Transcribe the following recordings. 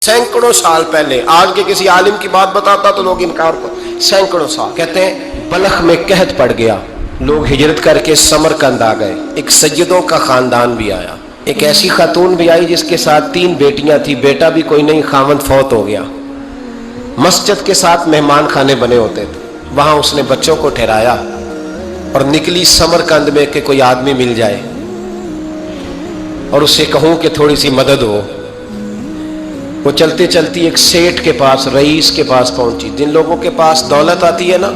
سینکڑوں سال پہلے. آج کے کسی عالم کی بات بتاتا تو لوگ انکار کر. سینکڑوں سال. کہتے ہیں بلخ میں قحط پڑ گیا, لوگ ہجرت کر کے سمرقند آ گئے. ایک سیدوں کا خاندان بھی آیا, ایک ایسی خاتون بھی آئی جس کے ساتھ 3 بیٹیاں تھی, بیٹا بھی کوئی نہیں, خاوند فوت ہو گیا. مسجد کے ساتھ مہمان خانے بنے ہوتے تھے, وہاں اس نے بچوں کو ٹھہرایا اور نکلی سمرقند میں کہ کوئی آدمی مل جائے اور اس سے کہوں کہ تھوڑی سی مدد ہو. وہ چلتے چلتی ایک سیٹھ کے پاس, رئیس کے پاس پہنچی. جن لوگوں کے پاس دولت آتی ہے نا,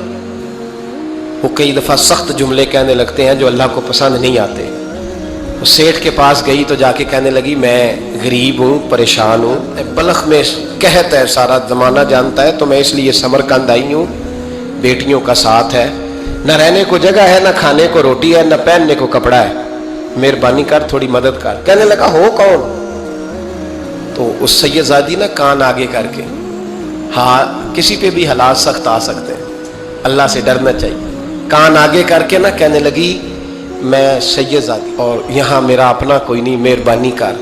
وہ کئی دفعہ سخت جملے کہنے لگتے ہیں جو اللہ کو پسند نہیں آتے. وہ سیٹھ کے پاس گئی تو جا کے کہنے لگی میں غریب ہوں, پریشان ہوں, بلخ میں قحط ہے, سارا زمانہ جانتا ہے, تو میں اس لیے سمرقند آئی ہوں. بیٹیوں کا ساتھ ہے, نہ رہنے کو جگہ ہے, نہ کھانے کو روٹی ہے, نہ پہننے کو کپڑا ہے, مہربانی کر تھوڑی مدد کر. کہنے لگا ہو کون؟ تو اس سید زادی نے کان آگے کر کے, ہاں کسی پہ بھی حالات سخت آ سکتے ہیں, اللہ سے ڈرنا چاہیے. کان آگے کر کے نہ کہنے لگی میں سید زادی اور یہاں میرا اپنا کوئی نہیں, مہربانی کر.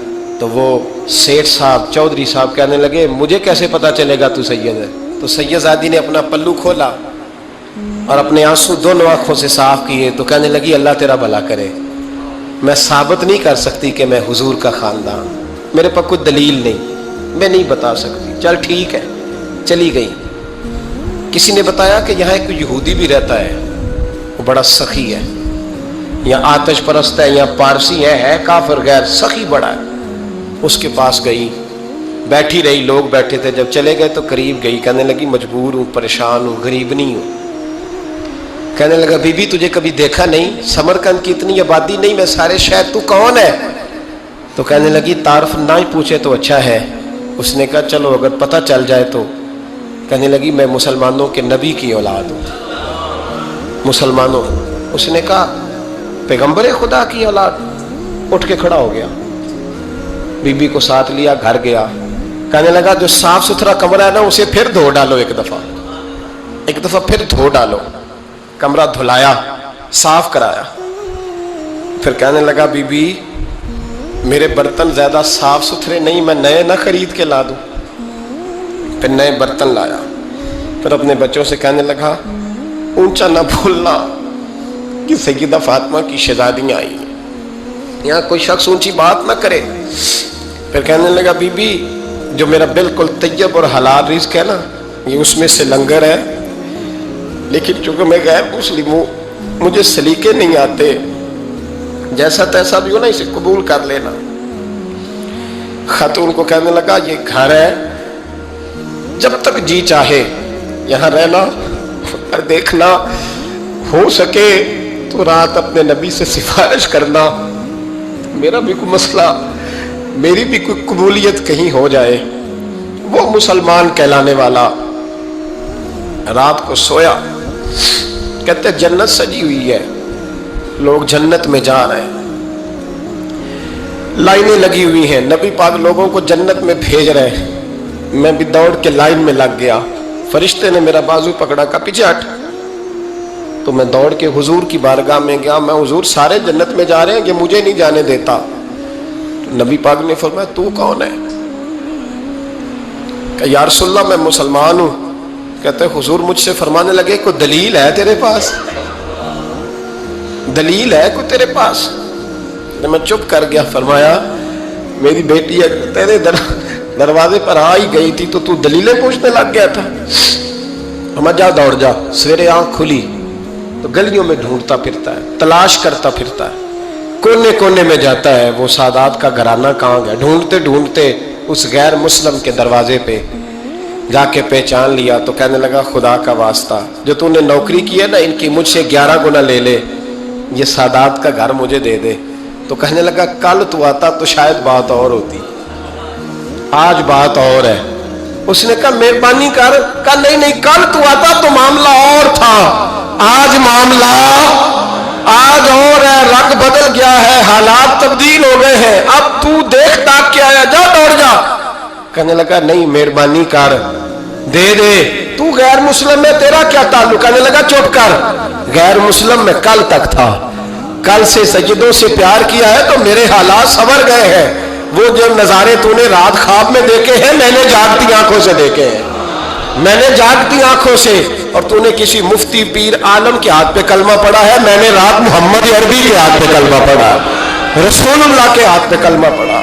تو وہ سیٹھ صاحب, چودھری صاحب کہنے لگے مجھے کیسے پتا چلے گا تو سید ہے؟ تو سید زادی نے اپنا پلو کھولا اور اپنے آنسو دونوں آنکھوں سے صاف کیے. تو کہنے لگی اللہ تیرا بھلا کرے, میں ثابت نہیں کر سکتی کہ میں حضور کا خاندان, میرے پاس کوئی دلیل نہیں, میں نہیں بتا سکتی. چل ٹھیک ہے, چلی گئی. کسی نے بتایا کہ یہاں ایک یہودی بھی رہتا ہے, وہ بڑا سخی ہے, یا آتش پرست ہے, یا پارسی ہے کافر غیر, سخی بڑا ہے. اس کے پاس گئی, بیٹھی رہی, لوگ بیٹھے تھے. جب چلے گئے تو قریب گئی, کہنے لگی مجبور ہوں, پریشان ہوں, غریب نہیں ہوں. کہنے لگا بی بی تجھے کبھی دیکھا نہیں, سمرقند کی اتنی آبادی نہیں, میں سارے شہر, تو کون ہے؟ تو کہنے لگی تعارف نہ ہی پوچھے تو اچھا ہے. اس نے کہا چلو اگر پتہ چل جائے تو. کہنے لگی میں مسلمانوں کے نبی کی اولاد ہوں, مسلمانوں. اس نے کہا پیغمبر خدا کی اولاد. اٹھ کے کھڑا ہو گیا, بی بی کو ساتھ لیا, گھر گیا. کہنے لگا جو صاف ستھرا کمرہ ہے نا اسے پھر دھو ڈالو, ایک دفعہ پھر دھو ڈالو. کمرہ دھلایا, صاف کرایا. پھر کہنے لگا بی بی میرے برتن زیادہ صاف ستھرے نہیں, میں نئے نہ خرید کے لا دوں. پھر نئے برتن لایا. پھر اپنے بچوں سے کہنے لگا اونچا نہ بھولنا کہ سیدہ فاطمہ کی شہزادیاں آئی ہیں, یہاں کوئی شخص اونچی بات نہ کرے. پھر کہنے لگا بی بی جو میرا بالکل طیب اور حلال رزق ہے نا, یہ اس میں سے لنگر ہے, لیکن چونکہ میں غیر مسلم ہوں, مجھے سلیقے نہیں آتے, جیسا تیسا بھی ہو نا اسے قبول کر لینا. خاتون کو کہنے لگا یہ گھر ہے, جب تک جی چاہے یہاں رہنا, اور دیکھنا ہو سکے تو رات اپنے نبی سے سفارش کرنا, میرا بھی کوئی مسئلہ, میری بھی کوئی قبولیت کہیں ہو جائے. وہ مسلمان کہلانے والا رات کو سویا. کہتے جنت سجی ہوئی ہے, لوگ جنت میں جا رہے ہیں, لائنیں لگی ہوئی ہیں, نبی پاک لوگوں کو جنت میں بھیج رہے ہیں. میں بھی دوڑ کے لائن میں لگ گیا, فرشتے نے میرا بازو پکڑا, کا پیچھے ہٹ. تو میں دوڑ کے حضور کی بارگاہ میں گیا, میں حضور سارے جنت میں جا رہے ہیں, یہ مجھے نہیں جانے دیتا. تو نبی پاک نے فرمایا تو کون ہے؟ کہ یا رسول اللہ میں مسلمان ہوں. کہتے حضور مجھ سے فرمانے لگے کوئی دلیل ہے تیرے پاس, دلیل ہے کوئی تیرے پاس؟ میں چپ کر گیا. فرمایا میری بیٹی تیرے دروازے پر آ ہی گئی تھی تو دلیلیں پوچھنے لگ گیا تھا. میں جا دوڑ جا. سویرے آنکھ کھلی تو گلیوں میں ڈھونڈتا پھرتا ہے, تلاش کرتا پھرتا ہے, کونے کونے میں جاتا ہے وہ سادات کا گھرانہ کہاں گیا. ڈھونڈتے ڈھونڈتے اس غیر مسلم کے دروازے پہ جا کے پہچان لیا. تو کہنے لگا خدا کا واسطہ جو تو نے نوکری کی ہے نا ان کی مجھ سے 11 گنا لے لے, یہ سادات کا گھر مجھے دے دے. تو کہنے لگا کل تو آتا تو شاید بات اور ہوتی, آج بات اور ہے. اس نے کہا مہربانی کر. کہا نہیں کل تو آتا تو معاملہ اور تھا, آج معاملہ آج اور ہے, رنگ بدل گیا ہے, حالات تبدیل ہو گئے ہیں, اب تو دیکھ تاک کے آیا, جا دوڑ جا. کہنے لگا نہیں مہربانی کر دے دے, تو غیر مسلم میں تیرا کیا تعلق؟ کہنے لگا چپ کر, غیر مسلم میں کل تک تھا, کل سے سجدوں سے پیار کیا ہے تو میرے حالات سنور گئے ہیں, وہ جو نظارے تو نے رات خواب میں دیکھے ہیں میں نے جاگتی آنکھوں سے دیکھے ہیں، میں نے جاگتی آنکھوں سے. اور تو نے کسی مفتی پیر عالم کے ہاتھ پہ کلمہ پڑھا ہے، میں نے رات محمد عربی کے ہاتھ پہ کلمہ پڑھا، رسول اللہ کے ہاتھ پہ کلمہ پڑھا.